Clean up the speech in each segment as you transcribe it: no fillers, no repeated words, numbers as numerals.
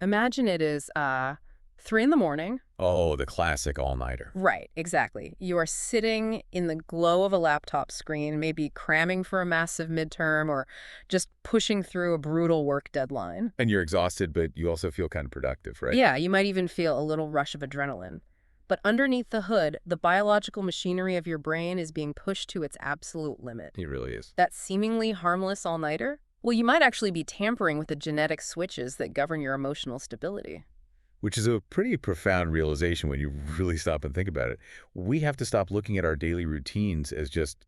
Imagine it is 3 in the morning. Oh, the classic all-nighter. Right, exactly. You are sitting in the glow of a laptop screen, maybe cramming for a massive midterm or just pushing through a brutal work deadline. And you're exhausted, but you also feel kind of productive, right? Yeah, you might even feel a little rush of adrenaline. But underneath the hood, the biological machinery of your brain is being pushed to its absolute limit. It really is. That seemingly harmless all-nighter? Well, you might actually be tampering with the genetic switches that govern your emotional stability. Which is a pretty profound realization when you really stop and think about it. We have to stop looking at our daily routines as just,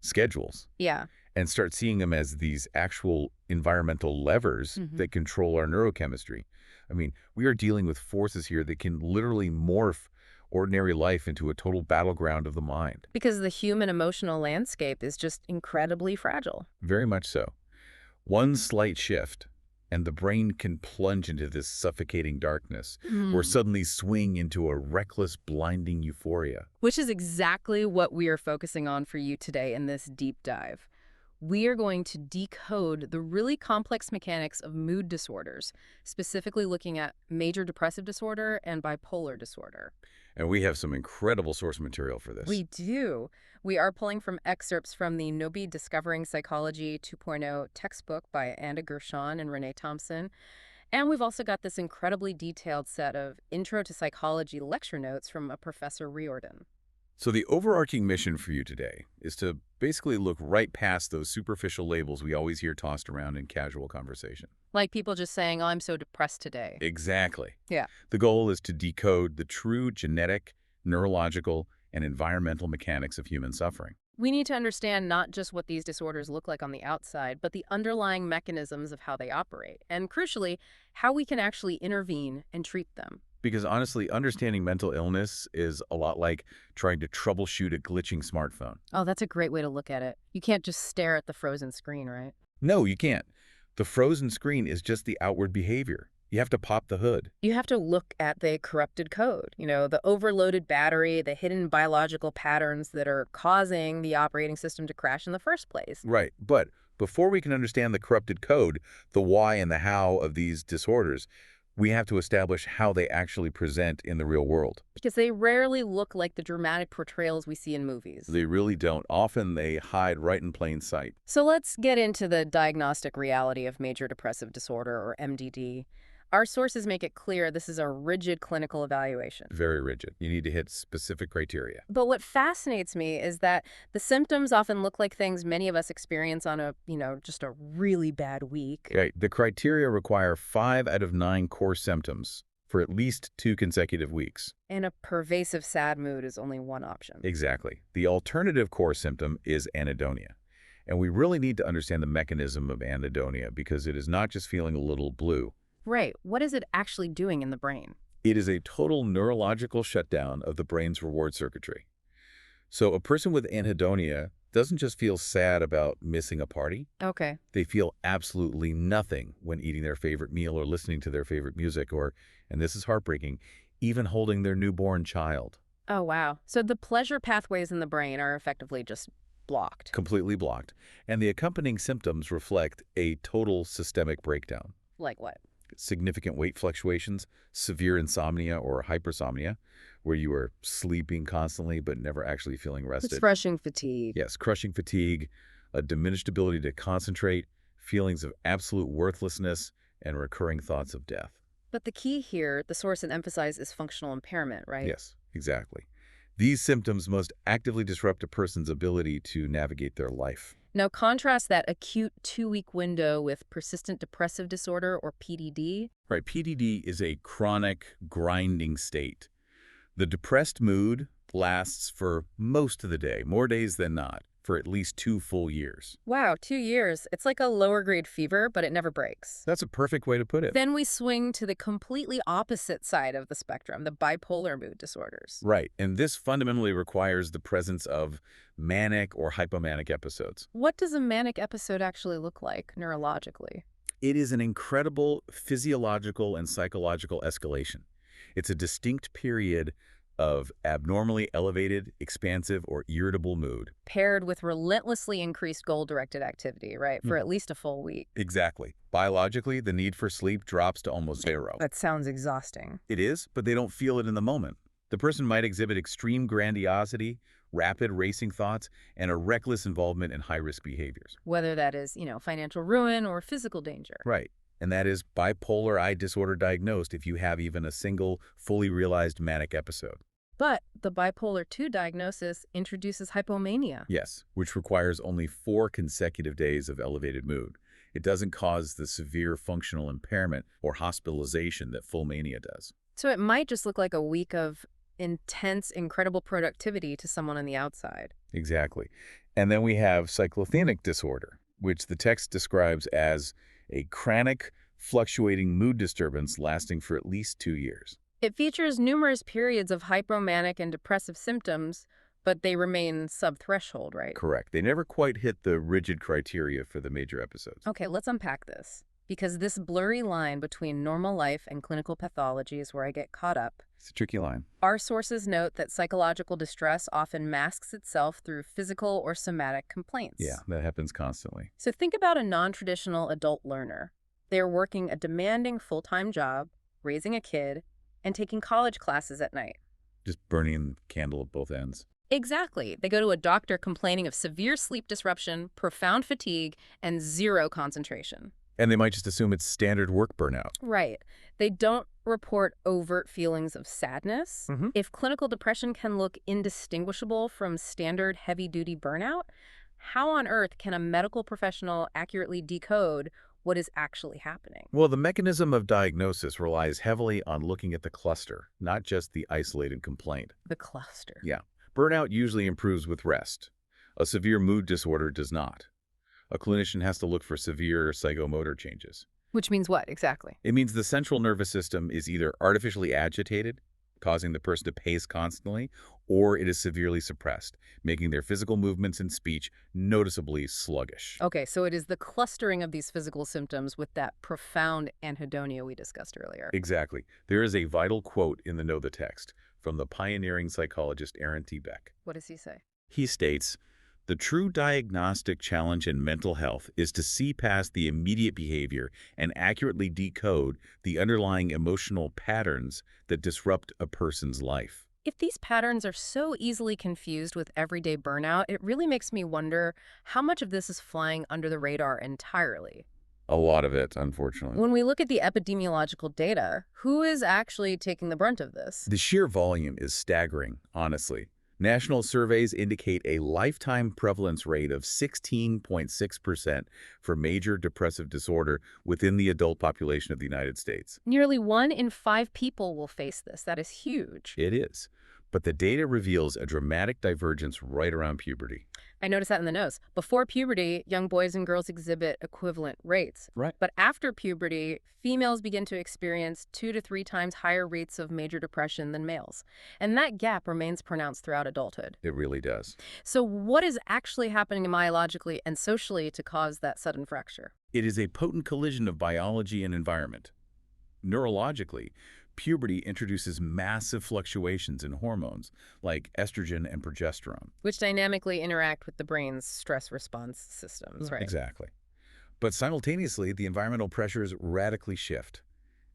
schedules Yeah. and start seeing them as these actual environmental levers that control our neurochemistry. I mean, we are dealing with forces here that can literally morph ordinary life into a total battleground of the mind. Because the human emotional landscape is just incredibly fragile. Very much so. One slight shift, and the brain can plunge into this suffocating darkness or suddenly swing into a reckless, blinding euphoria. Which is exactly what we are focusing on for you today in this deep dive. We are going to decode the really complex mechanics of mood disorders, specifically looking at major depressive disorder and bipolar disorder. And we have some incredible source material for this. We do. We are pulling from excerpts from the Noba Discovering Psychology 2.0 textbook by Gershon and Renee Thompson. And we've also got this incredibly detailed set of Intro to Psychology lecture notes from a Professor Riordon. So the overarching mission for you today is to basically look right past those superficial labels we always hear tossed around in casual conversation. Like people just saying, oh, I'm so depressed today. Exactly. Yeah. The goal is to decode the true genetic, neurological, and environmental mechanics of human suffering. We need to understand not just what these disorders look like on the outside, but the underlying mechanisms of how they operate, and crucially, how we can actually intervene and treat them. Because honestly, understanding mental illness is a lot like trying to troubleshoot a glitching smartphone. Oh, that's a great way to look at it. You can't just stare at the frozen screen, right? No, you can't. The frozen screen is just the outward behavior. You have to pop the hood. You have to look at the corrupted code, the overloaded battery, the hidden biological patterns that are causing the operating system to crash in the first place. Right, but before we can understand the corrupted code, the why and the how of these disorders, we have to establish how they actually present in the real world. Because they rarely look like the dramatic portrayals we see in movies. They really don't. Often they hide right in plain sight. So let's get into the diagnostic reality of major depressive disorder, or MDD. Our sources make it clear this is a rigid clinical evaluation. Very rigid. You need to hit specific criteria. But what fascinates me is that the symptoms often look like things many of us experience on just a really bad week. Okay. The criteria require 5 out of 9 core symptoms for at least 2 consecutive weeks. And a pervasive sad mood is only one option. Exactly. The alternative core symptom is anhedonia. And we really need to understand the mechanism of anhedonia because it is not just feeling a little blue. Right. What is it actually doing in the brain? It is a total neurological shutdown of the brain's reward circuitry. So a person with anhedonia doesn't just feel sad about missing a party. Okay. They feel absolutely nothing when eating their favorite meal or listening to their favorite music or, and this is heartbreaking, even holding their newborn child. Oh, wow. So the pleasure pathways in the brain are effectively just blocked. Completely blocked. And the accompanying symptoms reflect a total systemic breakdown. Like what? Significant weight fluctuations, severe insomnia or hypersomnia, where you are sleeping constantly but never actually feeling rested. It's crushing fatigue. Yes, crushing fatigue, a diminished ability to concentrate, feelings of absolute worthlessness, and recurring thoughts of death. But the key here, the source and emphasize, is functional impairment, right? Yes, exactly. These symptoms must actively disrupt a person's ability to navigate their life. Now contrast that acute 2-week window with persistent depressive disorder, or PDD. Right, PDD is a chronic, grinding state. The depressed mood lasts for most of the day, more days than not, for at least 2 full years. Wow, 2 years. It's like a lower grade fever, but it never breaks. That's a perfect way to put it. Then we swing to the completely opposite side of the spectrum, the bipolar mood disorders. Right, and this fundamentally requires the presence of manic or hypomanic episodes. What does a manic episode actually look like neurologically? It is an incredible physiological and psychological escalation. It's a distinct period of abnormally elevated, expansive, or irritable mood. Paired with relentlessly increased goal-directed activity, right, for at least a full week. Exactly. Biologically, the need for sleep drops to almost zero. That sounds exhausting. It is, but they don't feel it in the moment. The person might exhibit extreme grandiosity, rapid racing thoughts, and a reckless involvement in high-risk behaviors. Whether that is, financial ruin or physical danger. Right. And that is bipolar I disorder diagnosed if you have even a single, fully realized manic episode. But the bipolar II diagnosis introduces hypomania. Yes, which requires only 4 consecutive days of elevated mood. It doesn't cause the severe functional impairment or hospitalization that full mania does. So it might just look like a week of intense, incredible productivity to someone on the outside. Exactly. And then we have cyclothenic disorder, which the text describes as a chronic, fluctuating mood disturbance lasting for at least 2 years. It features numerous periods of hypomanic and depressive symptoms, but they remain sub-threshold, right? Correct. They never quite hit the rigid criteria for the major episodes. Okay, let's unpack this. Because this blurry line between normal life and clinical pathology is where I get caught up. It's a tricky line. Our sources note that psychological distress often masks itself through physical or somatic complaints. Yeah, that happens constantly. So think about a non-traditional adult learner. They're working a demanding full-time job, raising a kid, and taking college classes at night. Just burning the candle at both ends. Exactly. They go to a doctor complaining of severe sleep disruption, profound fatigue, and zero concentration. And they might just assume it's standard work burnout. Right. They don't report overt feelings of sadness. If clinical depression can look indistinguishable from standard heavy-duty burnout, how on earth can a medical professional accurately decode what is actually happening? Well, the mechanism of diagnosis relies heavily on looking at the cluster, not just the isolated complaint. The cluster. Yeah. Burnout usually improves with rest. A severe mood disorder does not. A clinician has to look for severe psychomotor changes. Which means what, exactly? It means the central nervous system is either artificially agitated, causing the person to pace constantly, or it is severely suppressed, making their physical movements and speech noticeably sluggish. Okay, so it is the clustering of these physical symptoms with that profound anhedonia we discussed earlier. Exactly. There is a vital quote in the Noba text from the pioneering psychologist Aaron T. Beck. What does he say? He states, "The true diagnostic challenge in mental health is to see past the immediate behavior and accurately decode the underlying emotional patterns that disrupt a person's life." If these patterns are so easily confused with everyday burnout, it really makes me wonder how much of this is flying under the radar entirely. A lot of it, unfortunately. When we look at the epidemiological data, who is actually taking the brunt of this? The sheer volume is staggering, honestly. National surveys indicate a lifetime prevalence rate of 16.6% for major depressive disorder within the adult population of the United States. Nearly 1 in 5 people will face this. That is huge. It is. But the data reveals a dramatic divergence right around puberty. I noticed that in the nose. Before puberty, young boys and girls exhibit equivalent rates. Right. But after puberty, females begin to experience 2 to 3 times higher rates of major depression than males. And that gap remains pronounced throughout adulthood. It really does. So what is actually happening biologically and socially to cause that sudden fracture? It is a potent collision of biology and environment. Neurologically, puberty introduces massive fluctuations in hormones like estrogen and progesterone. Which dynamically interact with the brain's stress response systems, right? Exactly. But simultaneously, the environmental pressures radically shift.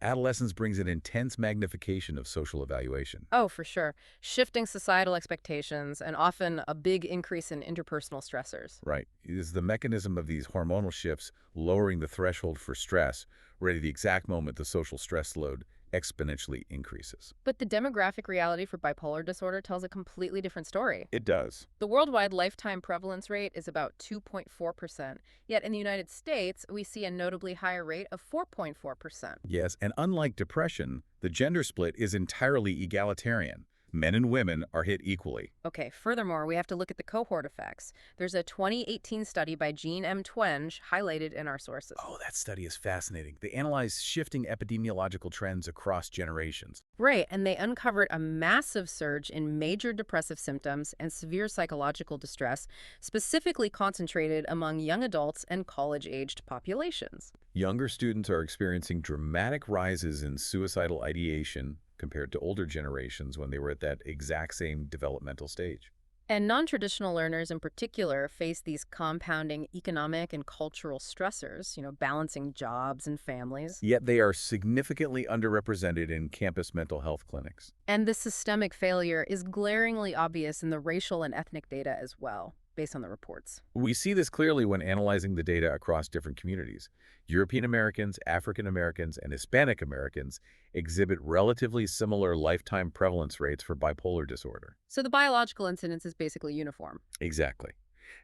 Adolescence brings an intense magnification of social evaluation. Oh, for sure. Shifting societal expectations and often a big increase in interpersonal stressors. Right. It is the mechanism of these hormonal shifts lowering the threshold for stress, right at the exact moment the social stress load exponentially increases. But the demographic reality for bipolar disorder tells a completely different story. It does. The worldwide lifetime prevalence rate is about 2.4%, yet in the United States, we see a notably higher rate of 4.4%. Yes, and unlike depression, the gender split is entirely egalitarian. Men and women are hit equally. Okay, furthermore, we have to look at the cohort effects. There's a 2018 study by Jean M. Twenge highlighted in our sources. Oh, that study is fascinating. They analyzed shifting epidemiological trends across generations. Right, and they uncovered a massive surge in major depressive symptoms and severe psychological distress, specifically concentrated among young adults and college-aged populations. Younger students are experiencing dramatic rises in suicidal ideation, compared to older generations when they were at that exact same developmental stage. And non-traditional learners in particular face these compounding economic and cultural stressors, balancing jobs and families. Yet they are significantly underrepresented in campus mental health clinics. And this systemic failure is glaringly obvious in the racial and ethnic data as well, based on the reports. We see this clearly when analyzing the data across different communities. European Americans, African Americans, and Hispanic Americans exhibit relatively similar lifetime prevalence rates for bipolar disorder. So the biological incidence is basically uniform. Exactly.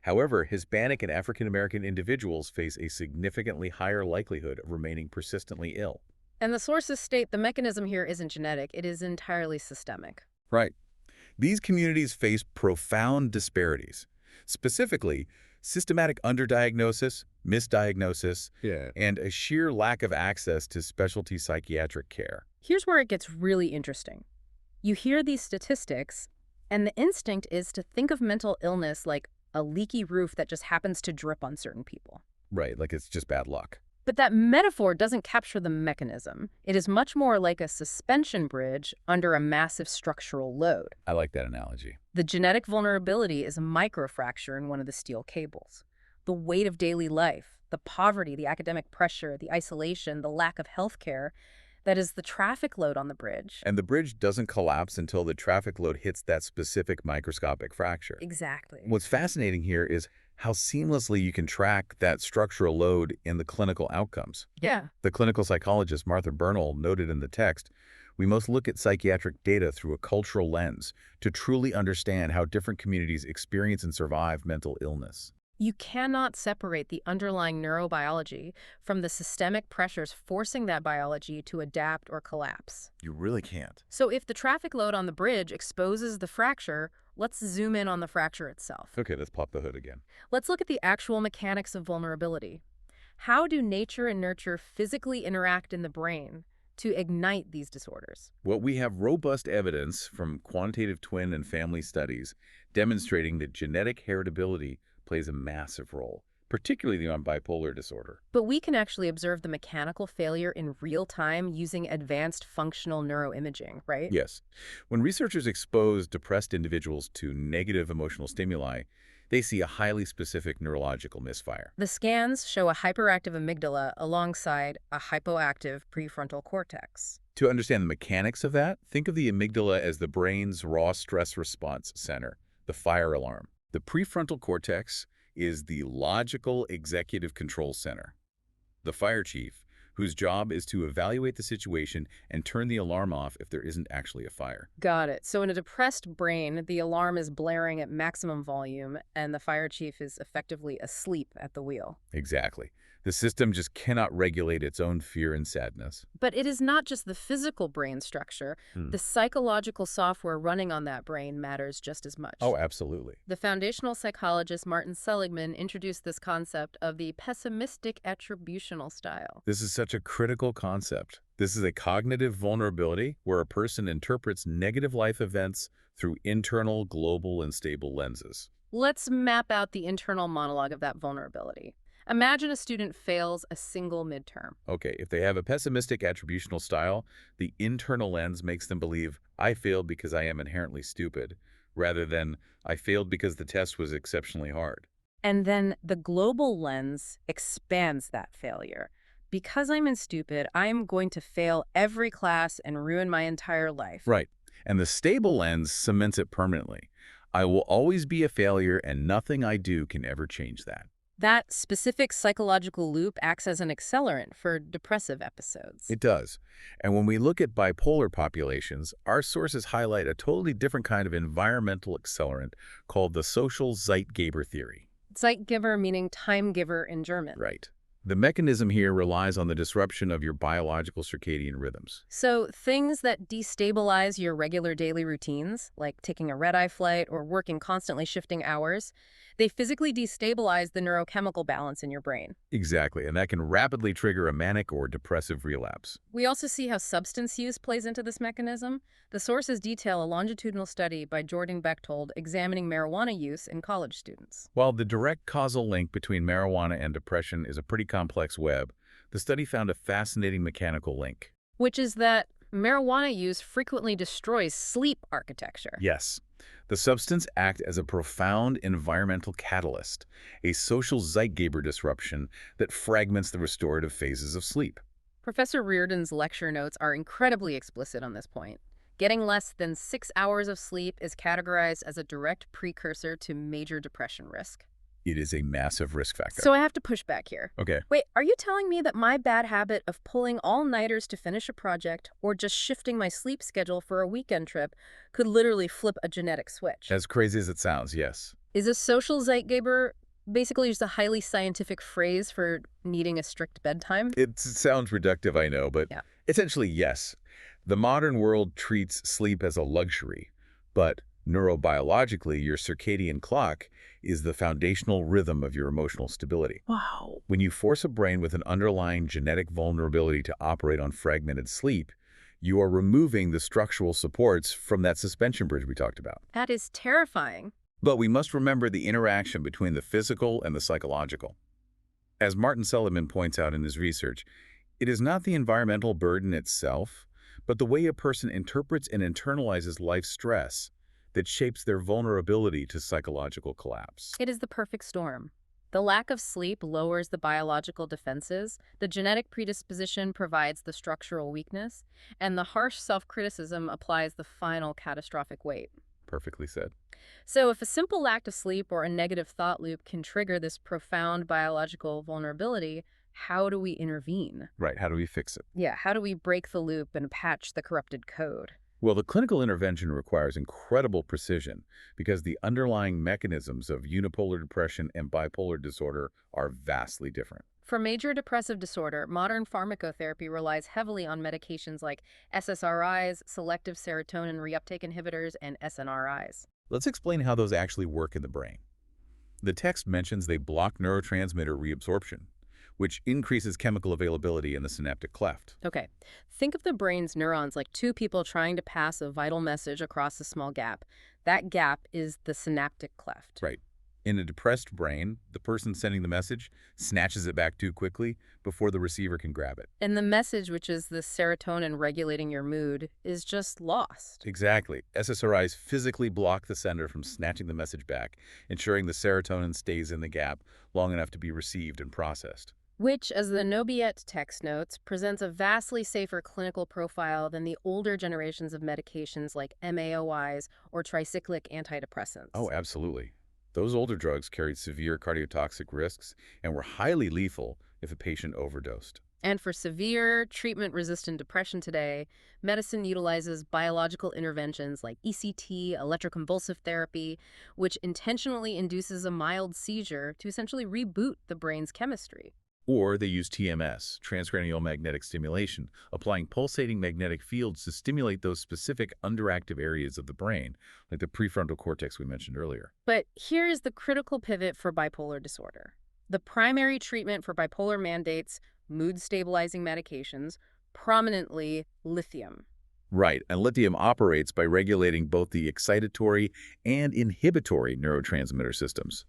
However, Hispanic and African American individuals face a significantly higher likelihood of remaining persistently ill. And the sources state the mechanism here isn't genetic, it is entirely systemic. Right. These communities face profound disparities. Specifically, systematic underdiagnosis, misdiagnosis, and a sheer lack of access to specialty psychiatric care. Here's where it gets really interesting. You hear these statistics, and the instinct is to think of mental illness like a leaky roof that just happens to drip on certain people. Right, like it's just bad luck. But that metaphor doesn't capture the mechanism. It is much more like a suspension bridge under a massive structural load. I like that analogy. The genetic vulnerability is a microfracture in one of the steel cables. The weight of daily life, the poverty, the academic pressure, the isolation, the lack of health care, that is the traffic load on the bridge. And the bridge doesn't collapse until the traffic load hits that specific microscopic fracture. Exactly. What's fascinating here is how seamlessly you can track that structural load in the clinical outcomes. Yeah. The clinical psychologist Martha Bernal noted in the text, we must look at psychiatric data through a cultural lens to truly understand how different communities experience and survive mental illness. You cannot separate the underlying neurobiology from the systemic pressures forcing that biology to adapt or collapse. You really can't. So if the traffic load on the bridge exposes the fracture, let's zoom in on the fracture itself. Okay, let's pop the hood again. Let's look at the actual mechanics of vulnerability. How do nature and nurture physically interact in the brain to ignite these disorders? Well, we have robust evidence from quantitative twin and family studies demonstrating that genetic heritability plays a massive role, particularly on bipolar disorder. But we can actually observe the mechanical failure in real time using advanced functional neuroimaging, right? Yes. When researchers expose depressed individuals to negative emotional stimuli, they see a highly specific neurological misfire. The scans show a hyperactive amygdala alongside a hypoactive prefrontal cortex. To understand the mechanics of that, think of the amygdala as the brain's raw stress response center, the fire alarm. The prefrontal cortex is the logical executive control center. The fire chief, whose job is to evaluate the situation and turn the alarm off if there isn't actually a fire. Got it. So in a depressed brain, the alarm is blaring at maximum volume, and the fire chief is effectively asleep at the wheel. Exactly. The system just cannot regulate its own fear and sadness. But it is not just the physical brain structure. The psychological software running on that brain matters just as much. Oh, absolutely. The foundational psychologist Martin Seligman introduced this concept of the pessimistic attributional style. This is such a critical concept. This is a cognitive vulnerability where a person interprets negative life events through internal, global, and stable lenses. Let's map out the internal monologue of that vulnerability. Imagine a student fails a single midterm. Okay, if they have a pessimistic attributional style, the internal lens makes them believe, I failed because I am inherently stupid, rather than, I failed because the test was exceptionally hard. And then the global lens expands that failure. Because I'm stupid, I'm going to fail every class and ruin my entire life. Right. And the stable lens cements it permanently. I will always be a failure and nothing I do can ever change that. That specific psychological loop acts as an accelerant for depressive episodes. It does. And when we look at bipolar populations, our sources highlight a totally different kind of environmental accelerant called the social Zeitgeber theory. Zeitgeber meaning time giver in German. Right. The mechanism here relies on the disruption of your biological circadian rhythms. So things that destabilize your regular daily routines, like taking a red-eye flight or working constantly shifting hours, they physically destabilize the neurochemical balance in your brain. Exactly, and that can rapidly trigger a manic or depressive relapse. We also see how substance use plays into this mechanism. The sources detail a longitudinal study by Jordan Bechtold examining marijuana use in college students. While the direct causal link between marijuana and depression is a pretty complex web, the study found a fascinating mechanical link. Which is that Marijuana use frequently destroys sleep architecture. Yes. The substance acts as a profound environmental catalyst, a social Zeitgeber disruption that fragments the restorative phases of sleep. Professor Riordon's lecture notes are incredibly explicit on this point. Getting less than 6 hours of sleep is categorized as a direct precursor to major depression risk. It is a massive risk factor. So I have to push back here. Okay. Wait, are you telling me that my bad habit of pulling all-nighters to finish a project or just shifting my sleep schedule for a weekend trip could literally flip a genetic switch? As crazy as it sounds, yes. Is a social Zeitgeber basically just a highly scientific phrase for needing a strict bedtime? It sounds reductive, I know, but Yeah. essentially, yes. The modern world treats sleep as a luxury, but neurobiologically, your circadian clock is the foundational rhythm of your emotional stability. Wow. When you force a brain with an underlying genetic vulnerability to operate on fragmented sleep, you are removing the structural supports from that suspension bridge we talked about. That is terrifying. But we must remember the interaction between the physical and the psychological. As Martin Seligman points out in his research, it is not the environmental burden itself, but the way a person interprets and internalizes life stress that shapes their vulnerability to psychological collapse. It is the perfect storm. The lack of sleep lowers the biological defenses, the genetic predisposition provides the structural weakness, and the harsh self-criticism applies the final catastrophic weight. Perfectly said. So if a simple lack of sleep or a negative thought loop can trigger this profound biological vulnerability, how do we intervene? Right, how do we fix it? Yeah, how do we break the loop and patch the corrupted code? Well, the clinical intervention requires incredible precision because the underlying mechanisms of unipolar depression and bipolar disorder are vastly different. For major depressive disorder, modern pharmacotherapy relies heavily on medications like SSRIs, selective serotonin reuptake inhibitors, and SNRIs. Let's explain how those actually work in the brain. The text mentions they block neurotransmitter reabsorption, which increases chemical availability in the synaptic cleft. Okay, think of the brain's neurons like two people trying to pass a vital message across a small gap. That gap is the synaptic cleft. Right. In a depressed brain, the person sending the message snatches it back too quickly before the receiver can grab it. And the message, which is the serotonin regulating your mood, is just lost. Exactly. SSRIs physically block the sender from snatching the message back, ensuring the serotonin stays in the gap long enough to be received and processed. Which, as the Noba text notes, presents a vastly safer clinical profile than the older generations of medications like MAOIs or tricyclic antidepressants. Oh, absolutely. Those older drugs carried severe cardiotoxic risks and were highly lethal if a patient overdosed. And for severe treatment-resistant depression today, medicine utilizes biological interventions like ECT, electroconvulsive therapy, which intentionally induces a mild seizure to essentially reboot the brain's chemistry. Or they use TMS, transcranial magnetic stimulation, applying pulsating magnetic fields to stimulate those specific underactive areas of the brain, like the prefrontal cortex we mentioned earlier. But here is the critical pivot for bipolar disorder. The primary treatment for bipolar mandates mood-stabilizing medications, prominently lithium. Right, and lithium operates by regulating both the excitatory and inhibitory neurotransmitter systems.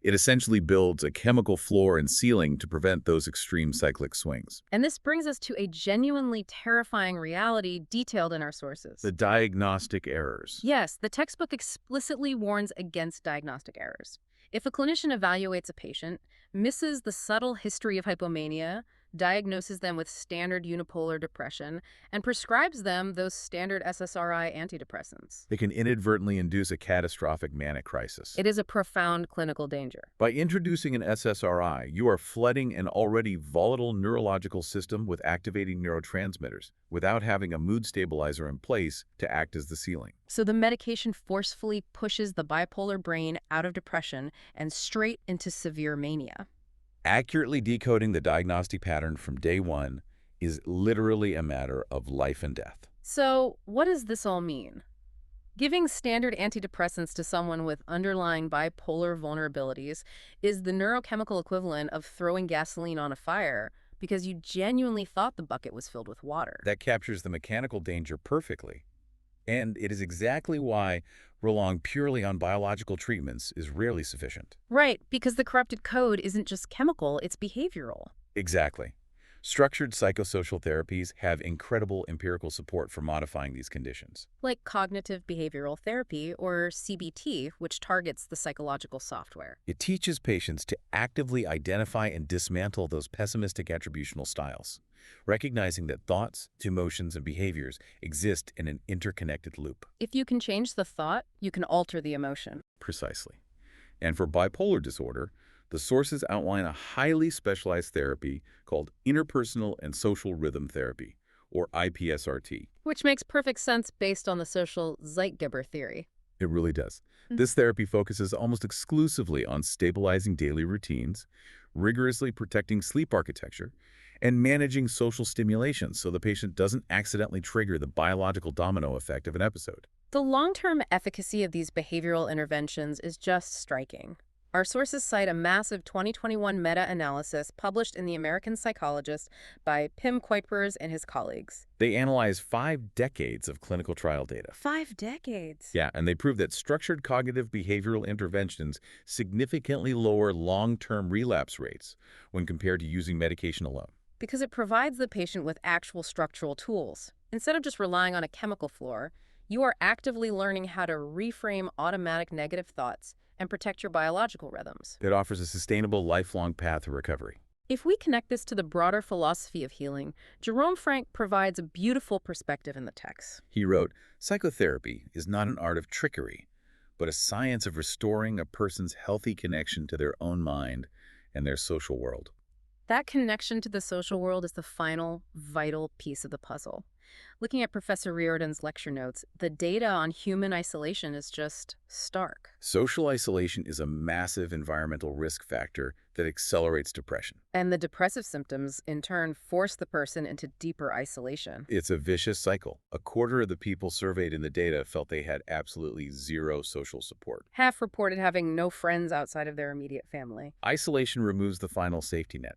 It essentially builds a chemical floor and ceiling to prevent those extreme cyclic swings. And this brings us to a genuinely terrifying reality detailed in our sources. The diagnostic errors. Yes, the textbook explicitly warns against diagnostic errors. If a clinician evaluates a patient, misses the subtle history of hypomania, diagnoses them with standard unipolar depression, and prescribes them those standard SSRI antidepressants, They can inadvertently induce a catastrophic manic crisis. it is a profound clinical danger. By introducing an SSRI, you are flooding an already volatile neurological system with activating neurotransmitters without having a mood stabilizer in place to act as the ceiling. So the medication forcefully pushes the bipolar brain out of depression and straight into severe mania. Accurately decoding the diagnostic pattern from day one is literally a matter of life and death. So what does this all mean? Giving standard antidepressants to someone with underlying bipolar vulnerabilities is the neurochemical equivalent of throwing gasoline on a fire because you genuinely thought the bucket was filled with water. That captures the mechanical danger perfectly. And it is exactly why relying purely on biological treatments is rarely sufficient. Right, because the corrupted code isn't just chemical, it's behavioral. Exactly. Structured psychosocial therapies have incredible empirical support for modifying these conditions. Like cognitive behavioral therapy, or CBT, which targets the psychological software. It teaches patients to actively identify and dismantle those pessimistic attributional styles, recognizing that thoughts, emotions, and behaviors exist in an interconnected loop. If you can change the thought, you can alter the emotion. Precisely. And for bipolar disorder, the sources outline a highly specialized therapy called interpersonal and social rhythm therapy, or IPSRT. Which makes perfect sense based on the social Zeitgeber theory. It really does. This therapy focuses almost exclusively on stabilizing daily routines, rigorously protecting sleep architecture, and managing social stimulation so the patient doesn't accidentally trigger the biological domino effect of an episode. The long-term efficacy of these behavioral interventions is just striking. Our sources cite a massive 2021 meta-analysis published in The American Psychologist by Pim Kuipers and his colleagues. They analyzed 5 decades of clinical trial data. 5 decades? Yeah, and they proved that structured cognitive behavioral interventions significantly lower long-term relapse rates when compared to using medication alone. Because it provides the patient with actual structural tools. Instead of just relying on a chemical floor, you are actively learning how to reframe automatic negative thoughts and protect your biological rhythms. It offers a sustainable, lifelong path to recovery. If we connect this to the broader philosophy of healing, Jerome Frank provides a beautiful perspective in the text. He wrote, "Psychotherapy is not an art of trickery, but a science of restoring a person's healthy connection to their own mind and their social world." That connection to the social world is the final, vital piece of the puzzle. Looking at Professor Riordon's lecture notes, the data on human isolation is just stark. Social isolation is a massive environmental risk factor that accelerates depression. And the depressive symptoms, in turn, force the person into deeper isolation. It's a vicious cycle. A quarter of the people surveyed in the data felt they had absolutely zero social support. Half reported having no friends outside of their immediate family. Isolation removes the final safety net.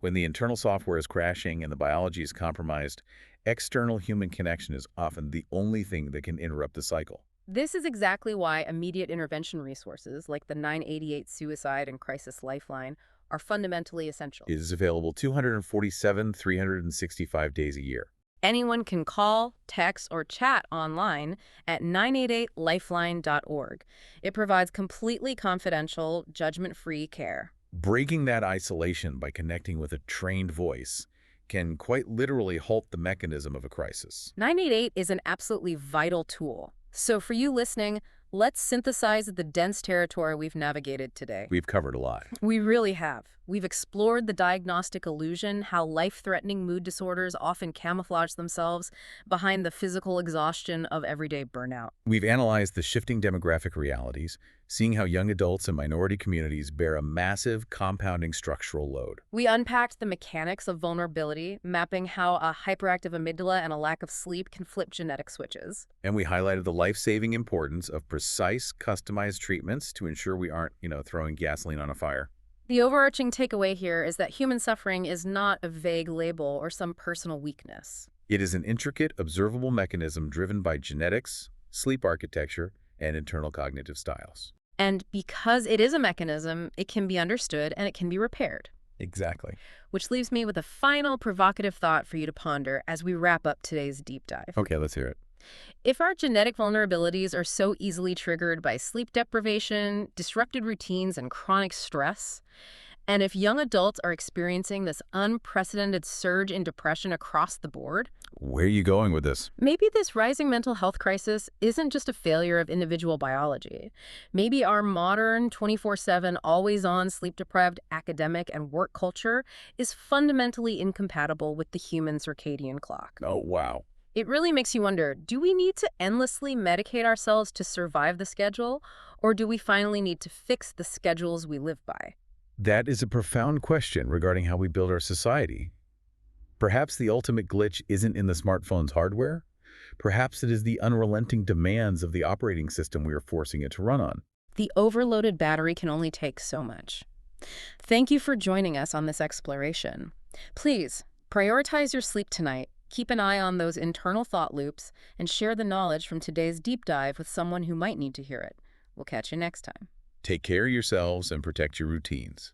When the internal software is crashing and the biology is compromised, external human connection is often the only thing that can interrupt the cycle. This is exactly why immediate intervention resources like the 988 Suicide and Crisis Lifeline are fundamentally essential. It is available 365 days a year. Anyone can call, text, or chat online at 988lifeline.org. It provides completely confidential, judgment-free care. Breaking that isolation by connecting with a trained voice can quite literally halt the mechanism of a crisis. 988 is an absolutely vital tool. So for you listening, let's synthesize the dense territory we've navigated today. We've covered a lot. We really have. We've explored the diagnostic illusion, how life-threatening mood disorders often camouflage themselves behind the physical exhaustion of everyday burnout. We've analyzed the shifting demographic realities, seeing how young adults and minority communities bear a massive, compounding structural load. We unpacked the mechanics of vulnerability, mapping how a hyperactive amygdala and a lack of sleep can flip genetic switches. And we highlighted the life-saving importance of precise, customized treatments to ensure we aren't, throwing gasoline on a fire. The overarching takeaway here is that human suffering is not a vague label or some personal weakness. It is an intricate, observable mechanism driven by genetics, sleep architecture, and internal cognitive styles. And because it is a mechanism, it can be understood and it can be repaired. Exactly. Which leaves me with a final provocative thought for you to ponder as we wrap up today's deep dive. Okay, let's hear it. If our genetic vulnerabilities are so easily triggered by sleep deprivation, disrupted routines, and chronic stress, and if young adults are experiencing this unprecedented surge in depression across the board, where are you going with this? Maybe this rising mental health crisis isn't just a failure of individual biology. Maybe our modern 24/7, always-on, sleep-deprived academic and work culture is fundamentally incompatible with the human circadian clock. Oh, wow. It really makes you wonder, do we need to endlessly medicate ourselves to survive the schedule, or do we finally need to fix the schedules we live by? That is a profound question regarding how we build our society. Perhaps the ultimate glitch isn't in the smartphone's hardware. Perhaps it is the unrelenting demands of the operating system we are forcing it to run on. The overloaded battery can only take so much. Thank you for joining us on this exploration. Please, prioritize your sleep tonight. Keep an eye on those internal thought loops and share the knowledge from today's deep dive with someone who might need to hear it. We'll catch you next time. Take care of yourselves and protect your routines.